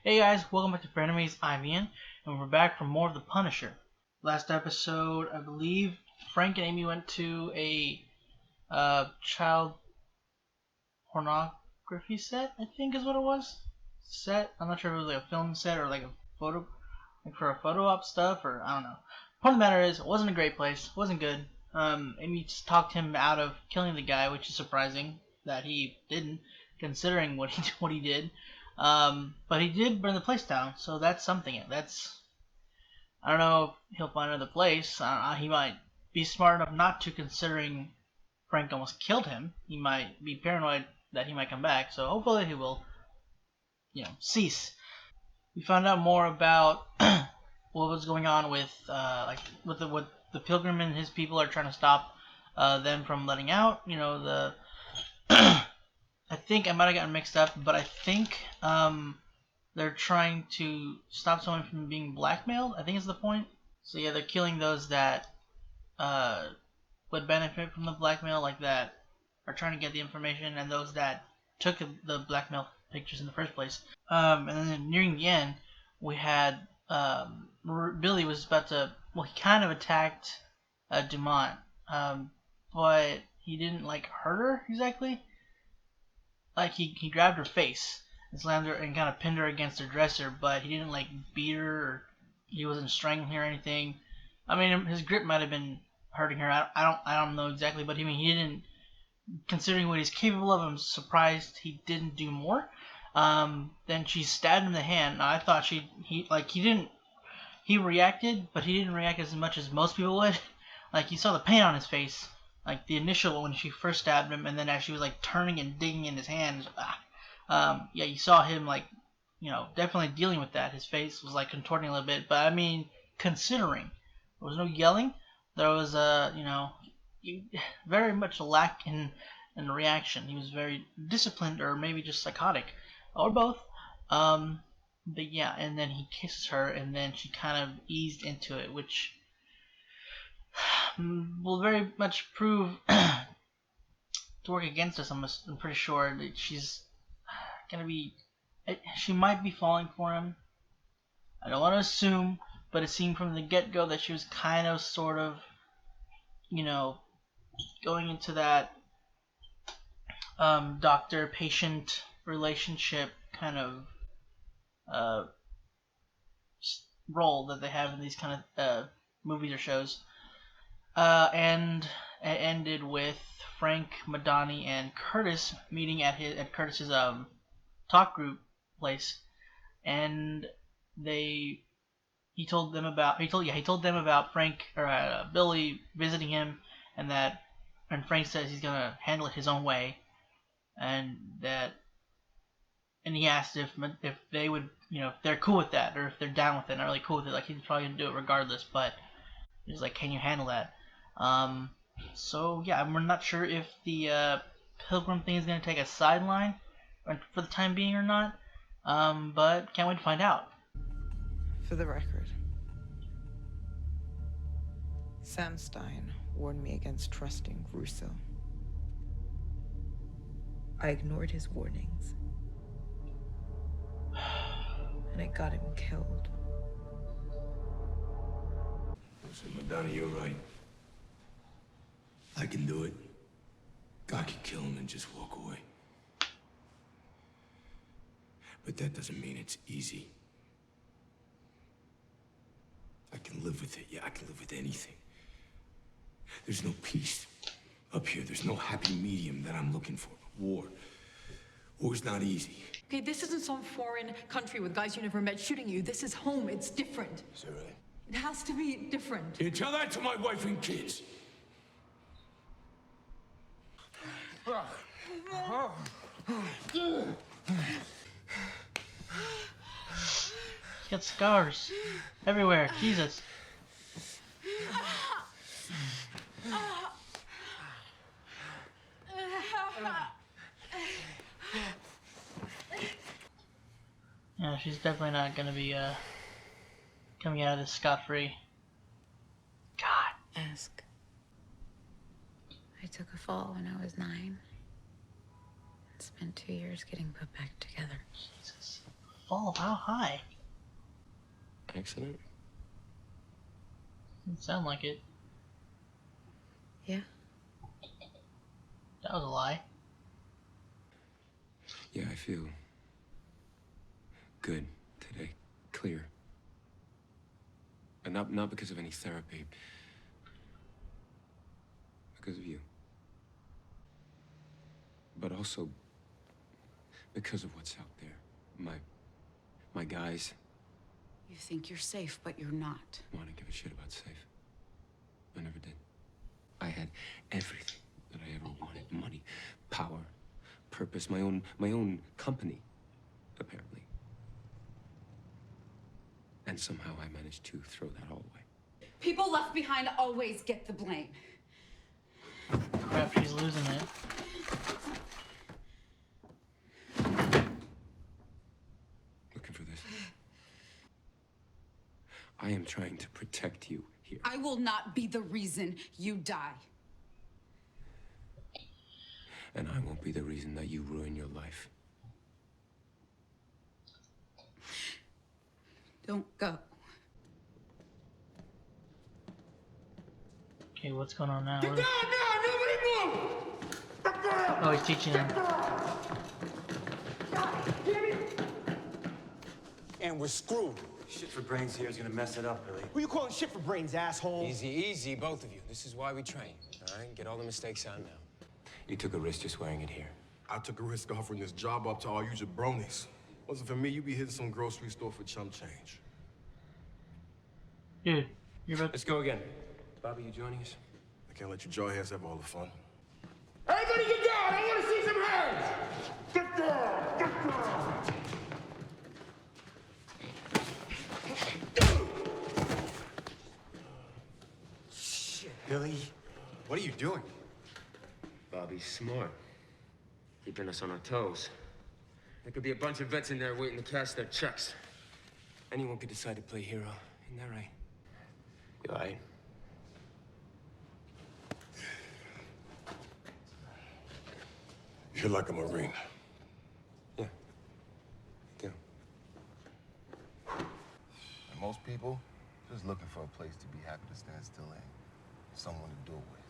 Hey guys, welcome back to Frenemies. I'm Ian, and we're back for more of The Punisher. Last episode, I believe Frank and Amy went to a child pornography set, I think is what it was. Set. I'm not sure if it was like a film set or like a photo, like for a photo op stuff, or I don't know. Point of the matter is, it wasn't a great place. It wasn't good. Amy just talked him out of killing the guy, which is surprising that he didn't, considering what he did. But he did burn the place down, so that's something. I don't know if he'll find another place. He might be smart enough not to, considering Frank almost killed him. He might be paranoid that he might come back, so hopefully he will, cease. We found out more about what was going on with what the Pilgrim and his people are trying to stop them from letting out. I think I might have gotten mixed up, but I think they're trying to stop someone from being blackmailed, I think is the point. So yeah, they're killing those that would benefit from the blackmail, like that are trying to get the information, and those that took the blackmail pictures in the first place. And then nearing the end, we had Billy was about to, well, he kind of attacked Dumont, but he didn't hurt her exactly. Like he grabbed her face and slammed her and kind of pinned her against her dresser, but he didn't beat her, or he wasn't strangling her or anything. I mean, his grip might have been hurting her. I don't know exactly, but he didn't. Considering what he's capable of, I'm surprised he didn't do more. Then she stabbed him in the hand. Now, I thought he didn't. He reacted, but he didn't react as much as most people would. Like, you saw the pain on his face. Like the initial when she first stabbed him, and then as she was turning and digging in his hands, yeah, you saw him definitely dealing with that. His face was contorting a little bit, but I mean, considering there was no yelling, there was very much a lack in reaction. He was very disciplined, or maybe just psychotic, or both. But yeah, and then he kisses her, and then she kind of eased into it, which will very much prove to work against us. I'm pretty sure that she's gonna be. She might be falling for him. I don't want to assume, but it seemed from the get-go that she was kind of, sort of, going into that doctor-patient relationship kind of role that they have in these kind of movies or shows. And it ended with Frank, Madani, and Curtis meeting at Curtis's talk group place, and he told them about Frank, or Billy visiting him, and Frank says he's gonna handle it his own way, and he asked if they would, if they're cool with that, or if they're down with it. Not really cool with it, he's probably gonna do it regardless, but he's like, can you handle that? So yeah, we're not sure if the Pilgrim thing is going to take a sideline for the time being or not, but can't wait to find out. For the record, Sam Stein warned me against trusting Russo. I ignored his warnings, and it got him killed. Listen, Madonna, you're right. I can do it. God can kill him and just walk away. But that doesn't mean it's easy. I can live with it. Yeah, I can live with anything. There's no peace up here. There's no happy medium that I'm looking for. War's not easy. Okay, this isn't some foreign country with guys you never met shooting you. This is home. It's different. Is that right? It has to be different. You tell that to my wife and kids. He's got scars everywhere. Jesus. Yeah, she's definitely not gonna be coming out of this scot-free. God. Ask. I took a fall when I was 9. Spent 2 years getting put back together. Jesus. fall how high? Accident? Didn't sound like it. Yeah. That was a lie. Yeah, I feel good today. Clear. And not because of any therapy. Because of you. But also because of what's out there. My guys. You think you're safe, but you're not. I want to give a shit about safe. I never did. I had everything that I ever wanted. Money, power, purpose, my own company, apparently. And somehow I managed to throw that all away. People left behind always get the blame. Crap, she's losing it. Looking for this. I am trying to protect you here. I will not be the reason you die. And I won't be the reason that you ruin your life. Don't go. Okay, what's going on now? Get down now! Nobody move! Oh, he's teaching him. And we're screwed. Shit for brains here is gonna mess it up, Billy. Who you calling shit for brains, asshole? Easy, easy, both of you. This is why we train, all right? Get all the mistakes out now. You took a risk just wearing it here. I took a risk offering this job up to all you jabronis. Wasn't for me, you'd be hitting some grocery store for chump change. Dude, you're about Let's go again. Bobby, you joining us? I can't let you jawheads have all the fun. Everybody get down! I want to see some hands! Get down! Get down! Billy, what are you doing? Bobby's smart. Keeping us on our toes. There could be a bunch of vets in there waiting to cash their checks. Anyone could decide to play hero. Isn't that right? You all right? You're like a Marine. Yeah. Yeah. And most people just looking for a place to be happy to stand still in. Someone to do it with.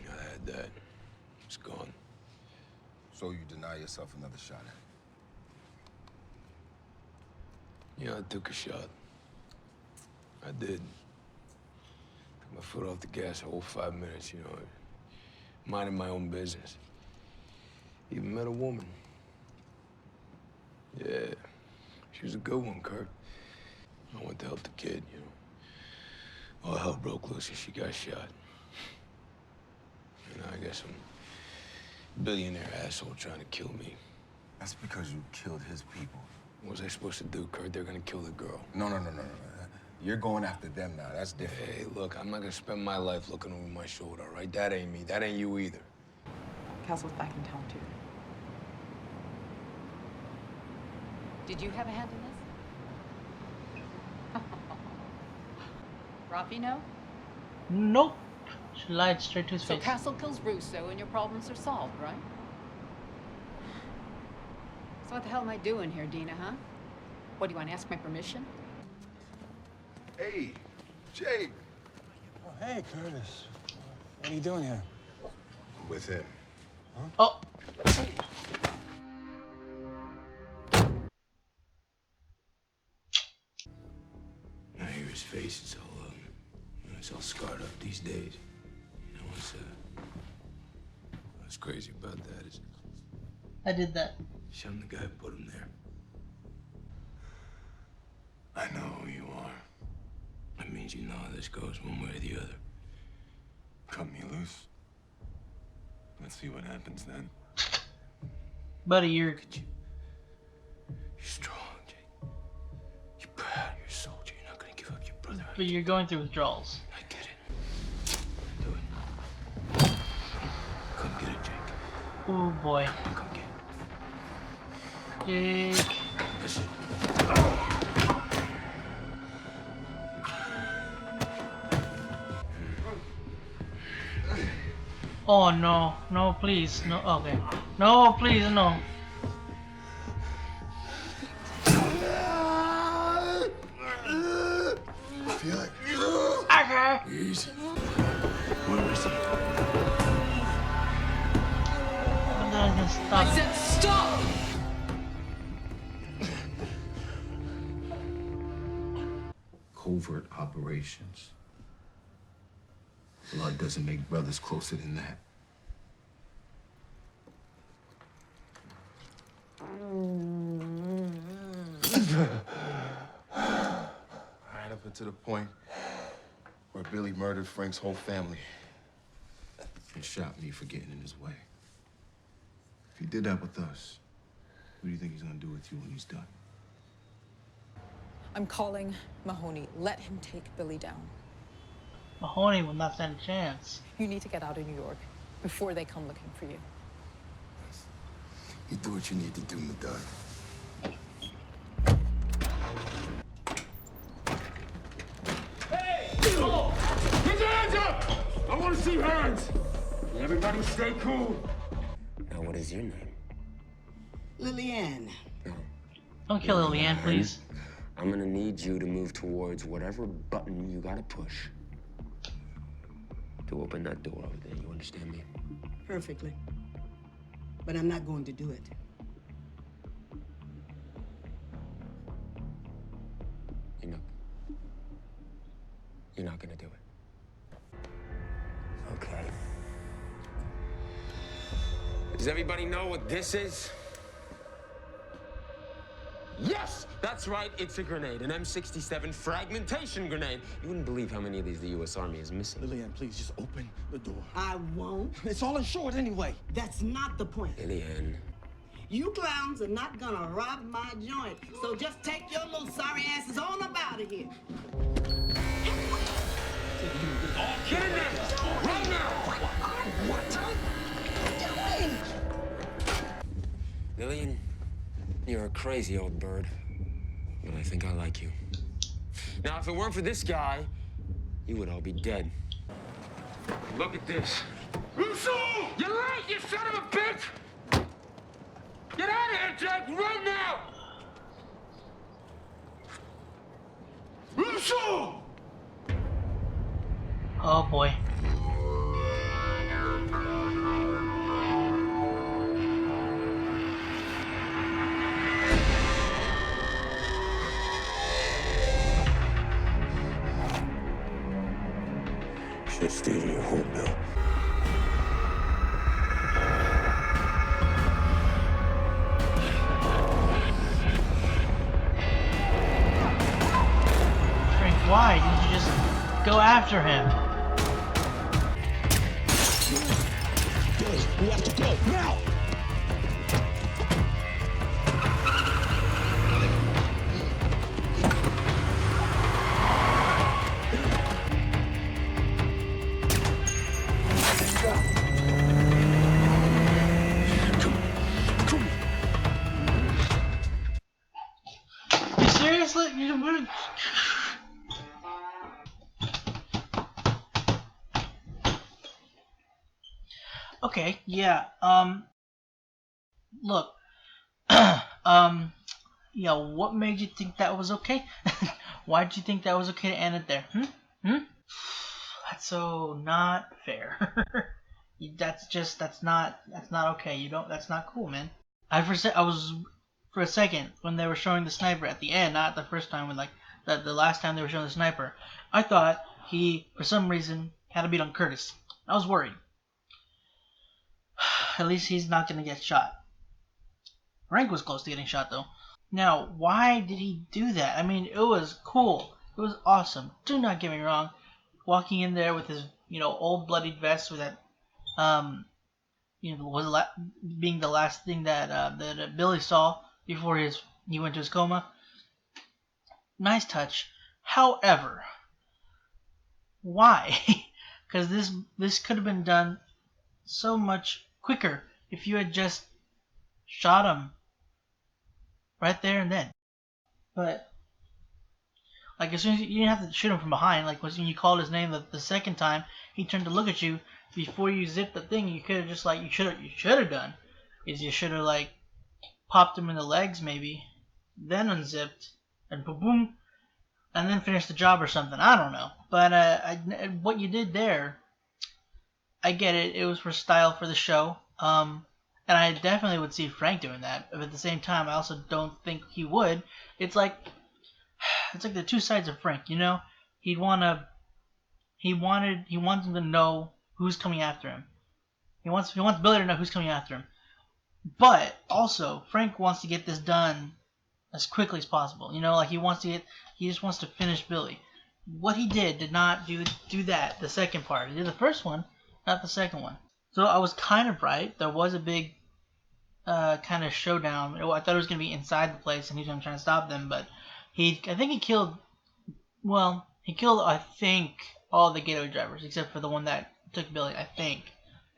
I had that. It's gone. So you deny yourself another shot at it. Yeah, I took a shot. I did. Took my foot off the gas a whole 5 minutes, you know. Minding my own business. Even met a woman. Yeah. She was a good one, Kurt. I went to help the kid, you know. All hell broke loose and she got shot. You know, I guess some billionaire asshole trying to kill me. That's because you killed his people. What was I supposed to do, Kurt? They're gonna kill the girl. No. You're going after them now. That's different. Hey, look, I'm not gonna spend my life looking over my shoulder, all right? That ain't me. That ain't you either. Castle's back in town, too. Did you have a hand in this? Rafi, no? Nope. She lied straight to his So face. Castle kills Russo and your problems are solved, right? So what the hell am I doing here, Dina, huh? What, do you want to ask my permission? Hey, Jake. Oh, hey, Curtis. What are you doing here? With him. Oh! I hear his face. It's all scarred up these days. You know what's crazy about that is I did that. I'm the guy who put him there. I know who you are. That means you know how this goes one way or the other. Cut me loose. Let's see what happens then. Buddy, you're You're strong, Jake. You're proud. You're a soldier. You're not gonna give up your brother. but you're going through withdrawals. I get it. Do it. Come get it, Jake. Oh boy. Come get it. Jake. Listen. Oh no. No, please. No, okay. No, please, no. Please. Where is he? I'm not gonna stop. I said stop! Covert operations. Blood doesn't make brothers closer than that. Right up until the point where Billy murdered Frank's whole family and shot me for getting in his way. If he did that with us, what do you think he's gonna do with you when he's done? I'm calling Mahoney. Let him take Billy down. Mahoney will not stand a chance. You need to get out of New York before they come looking for you. You do what you need to do, Madonna. Hey! Oh! Get your hands up! I want to see hands! Everybody stay cool. Now, what is your name? Lillian. No. Don't kill Lillian, please. I'm gonna need you to move towards whatever button you gotta push to open that door over there. You understand me? Perfectly. But I'm not going to do it. You're not gonna do it. Okay. Does everybody know what this is? Yes, that's right, it's a grenade, an M67 fragmentation grenade. You wouldn't believe how many of these the U.S. Army is missing. Lillian, please just open the door. I won't. It's all insured anyway. That's not the point. Lillian. You clowns are not gonna rob my joint. So just take your little sorry asses on up out of here. Get in there! Right now! What are you doing? Lillian, you're a crazy old bird, but I think I like you. Now, if it weren't for this guy, you would all be dead. Look at this. Russo! You're late, you son of a bitch! Get out of here, Jack! Run now! Russo! Oh boy. Should stay to your home, Bill. Frank, why didn't you just go after him? We have to go now! You seriously? You Okay, yeah. Look. Yeah, what made you think that was okay? Why did you think that was okay to end it there? That's so not fair. That's not okay. You don't. That's not cool, man. I was for a second when they were showing the sniper at the end, not the first time when like the last time they were showing the sniper. I thought he for some reason had a beat on Curtis. I was worried. At least he's not gonna get shot. Frank was close to getting shot though. Now, why did he do that? I mean, it was cool. It was awesome. Do not get me wrong. Walking in there with his, old bloodied vest with that, was being the last thing that Billy saw before he went to his coma. Nice touch. However, why? Because this could have been done so much quicker if you had just shot him right there and then. But like as soon as you didn't have to shoot him from behind, like when you called his name the second time, he turned to look at you before you zipped the thing. You could have just like you should have done is you should have like popped him in the legs maybe, then unzipped and boom boom, and then finish the job or something. I don't know. But what you did there, I get it. It was for style for the show. And I definitely would see Frank doing that. But at the same time, I also don't think he would. It's like the two sides of Frank. You know, he wants him to know who's coming after him. He wants Billy to know who's coming after him. But also, Frank wants to get this done as quickly as possible. You know, like he just wants to finish Billy. What he did not do that, the second part. He did the first one, not the second one. So I was kind of right. There was a big kind of showdown. I thought it was going to be inside the place and he was going to try to stop them, but I think he killed, I think, all the getaway drivers except for the one that took Billy, I think.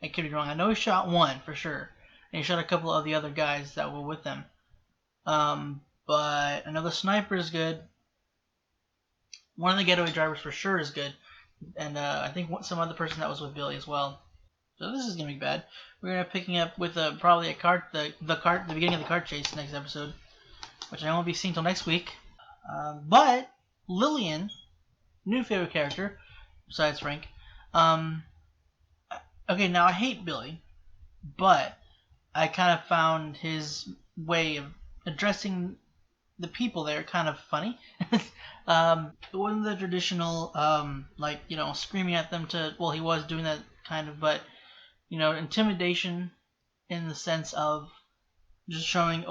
I could be wrong. I know he shot one for sure. And he shot a couple of the other guys that were with them. But I know the sniper is good. One of the getaway drivers for sure is good. And I think some other person that was with Billy as well. So this is going to be bad. We're going to be picking up with probably a cart, the beginning of the cart chase next episode. Which I won't be seeing till next week. But Lillian, new favorite character, besides Frank. Okay, now I hate Billy. But I kind of found his way of addressing the people there kind of funny. It wasn't the traditional, screaming at them he was doing that kind of, but, intimidation in the sense of just showing,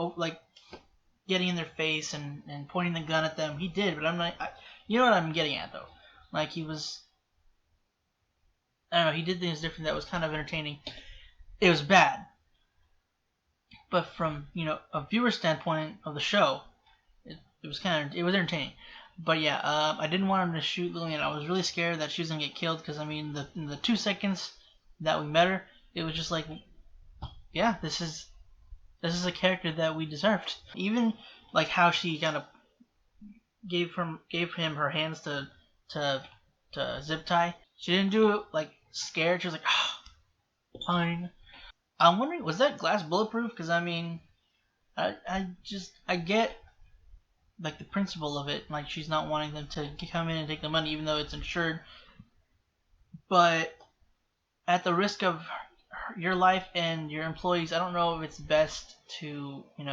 getting in their face and pointing the gun at them. He did, but I'm not, you know what I'm getting at, though. Like, he was, I don't know, he did things different that was kind of entertaining. It was bad. But from, a viewer standpoint of the show, it was entertaining. But yeah, I didn't want him to shoot Lillian. I was really scared that she was gonna get killed because in the 2 seconds that we met her, it was just like, yeah, this is a character that we deserved. Even like how she kind of gave him her hands to zip tie. She didn't do it like scared. She was like, fine. I'm wondering, was that glass bulletproof? Because I get like the principle of it, like she's not wanting them to come in and take the money even though it's insured, but at the risk of your life and your employees, I don't know if it's best to, and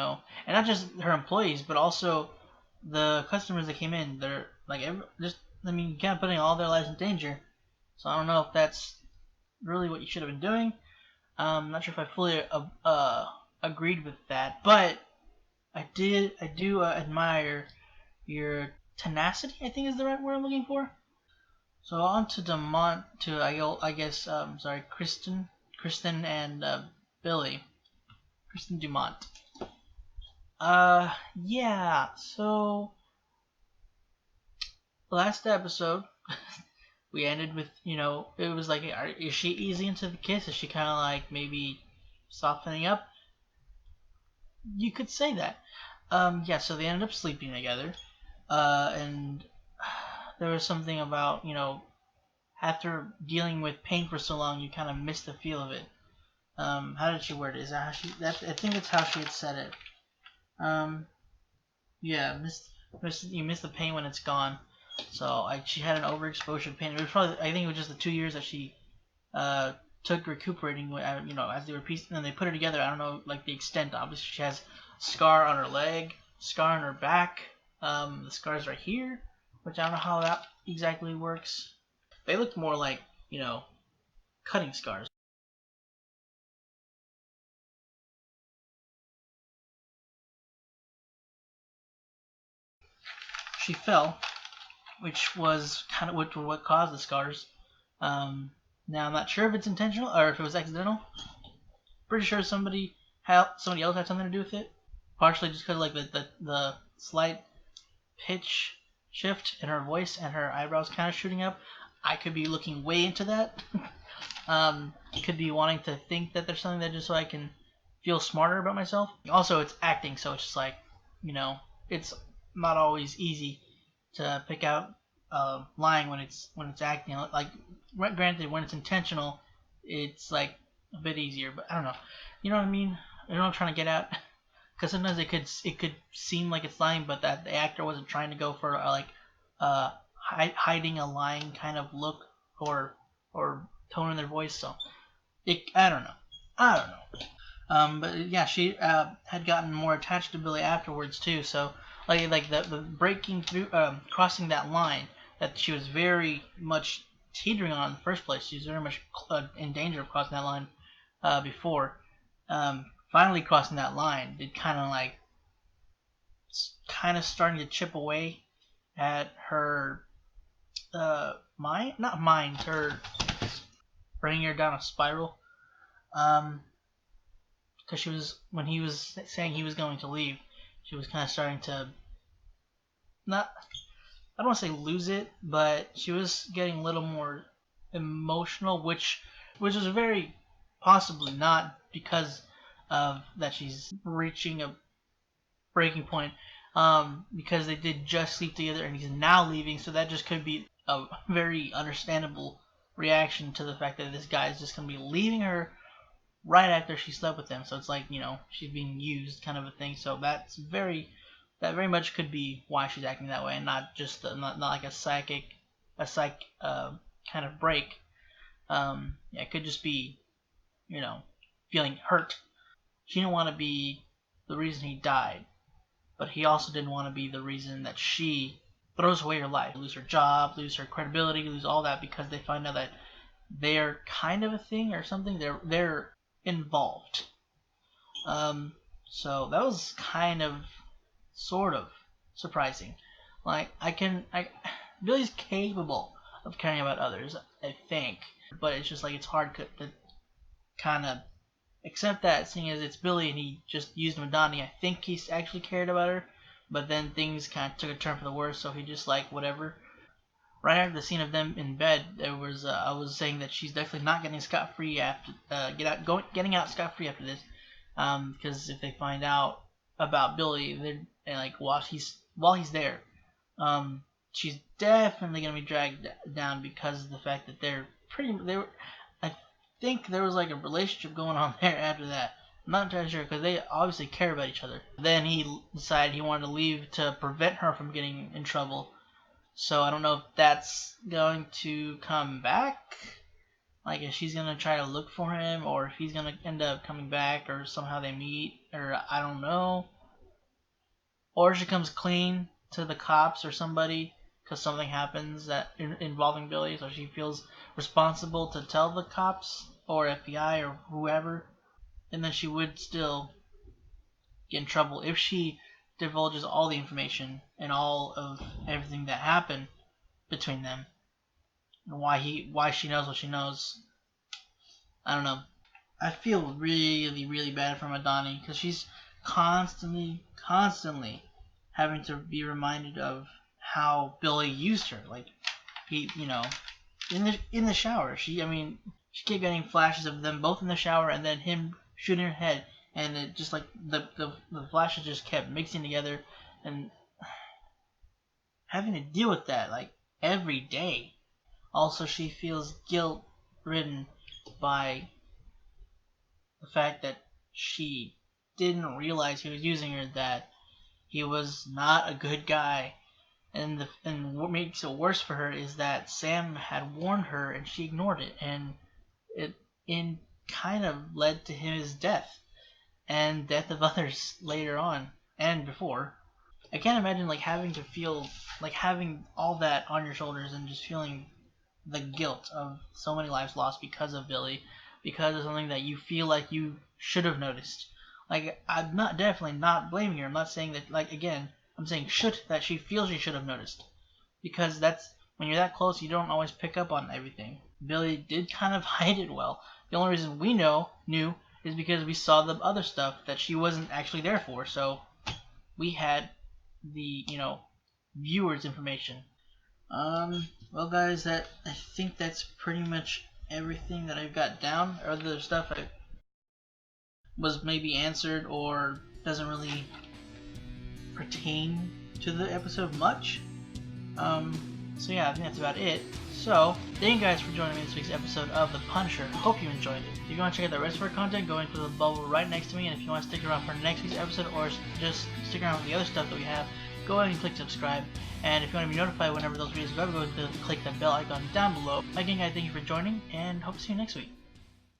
not just her employees, but also the customers that came in. They're like, you can't putting all their lives in danger. So I don't know if that's really what you should have been doing. I'm not sure if I fully agreed with that, but I do admire your tenacity, I think is the right word I'm looking for. So on to Kristen and Billy. Kristen Dumont. Yeah, so last episode we ended with, it was like, is she easy into the kiss? Is she kind of like maybe softening up? You could say that. Yeah, so they ended up sleeping together. And there was something about, after dealing with pain for so long, you kind of miss the feel of it. How did she word it? Is that how I think that's how she had said it. Yeah, you miss the pain when it's gone. So she had an overexposure pain. It was probably, I think it was just the 2 years that she took recuperating, as they were piecing, and they put her together. I don't know, like the extent. Obviously, she has a scar on her leg, scar on her back. The scars right here, which I don't know how that exactly works. They look more like, cutting scars. She fell, which was kind of what caused the scars. Now I'm not sure if it's intentional or if it was accidental. Pretty sure somebody else had something to do with it. Partially just because like the slight pitch shift in her voice and her eyebrows kind of shooting up. I could be looking way into that. Could be wanting to think that there's something there just so I can feel smarter about myself. Also, it's acting, so it's just like, it's not always easy to pick out lying when it's acting. Like, granted, when it's intentional, it's like a bit easier. But I don't know. You know what I mean? You know what I'm trying to get at? Because sometimes it could seem like it's lying, but that the actor wasn't trying to go for like hiding a lying kind of look or tone in their voice. So I don't know. But yeah, she had gotten more attached to Billy afterwards too. So like the breaking through, crossing that line that she was very much teetering on in the first place. She was very much in danger of crossing that line before. Finally crossing that line, it kind of starting to chip away at her not mind, her bringing her down a spiral. Because she was, when he was saying he was going to leave, she was kind of starting to not, I don't want to say lose it, but she was getting a little more emotional, which was very possibly not because of that she's reaching a breaking point, because they did just sleep together and he's now leaving, so that just could be a very understandable reaction to the fact that this guy is just going to be leaving her right after she slept with him. So it's like, you know, she's being used kind of a thing. So that very much could be why she's acting that way, and not just not like a psych kind of break. Yeah, it could just be, you know, feeling hurt. She didn't want to be the reason he died, but he also didn't want to be the reason that she throws away her life, lose her job, lose her credibility, lose all that because they find out that they're kind of a thing or something. They're involved. So that was kind of sort of surprising. Like Billy's capable of caring about others, I think, but it's just like it's hard to kind of accept that, seeing as it's Billy and he just used Madani. I think he's actually cared about her, but then things kind of took a turn for the worse, so he just like whatever. Right after the scene of them in bed, there was I was saying that she's definitely not getting scot-free after getting out scot-free after this, because if they find out about Billy, they're like while he's there, she's definitely gonna be dragged down because of the fact that I think there was like a relationship going on there after that. I'm not entirely sure because they obviously care about each other. Then he decided he wanted to leave to prevent her from getting in trouble. So I don't know if that's going to come back. Like if she's going to try to look for him, or if he's going to end up coming back, or somehow they meet, or I don't know. Or she comes clean to the cops or somebody because something happens that involving Billy, so she feels responsible to tell the cops or FBI or whoever, and then she would still get in trouble if she divulges all the information and all of everything that happened between them, and why she knows what she knows. I don't know. I feel really bad for Madani because she's constantly having to be reminded of how Billy used her. Like he, you know, in the shower. She kept getting flashes of them both in the shower and then him shooting her head, and it just like the flashes just kept mixing together, and having to deal with that like every day. Also, she feels guilt ridden by the fact that she didn't realize he was using her, that he was not a good guy. And what makes it worse for her is that Sam had warned her and she ignored it, and it kind of led to his death and death of others later on and before. I can't imagine like having to feel like having all that on your shoulders and just feeling the guilt of so many lives lost because of Billy, because of something that you feel like you should have noticed. Like I'm definitely not blaming her. I'm not saying that, like, again, I'm saying that she feels she should have noticed, because that's when you're that close, you don't always pick up on everything. Billy did kind of hide it well. The only reason we knew is because we saw the other stuff that she wasn't actually there for. So we had the, you know, viewers' information. Well, guys, I think that's pretty much everything that I've got down. Other stuff I was maybe answered or doesn't really pertain to the episode much. So yeah, I think that's about it. So, thank you guys for joining me in this week's episode of The Punisher. Hope you enjoyed it. If you want to check out the rest of our content, go into the bubble right next to me, and if you want to stick around for next week's episode or just stick around with the other stuff that we have, go ahead and click subscribe. And if you want to be notified whenever those videos go, go to click the bell icon down below. Again, guys, thank you for joining, and hope to see you next week.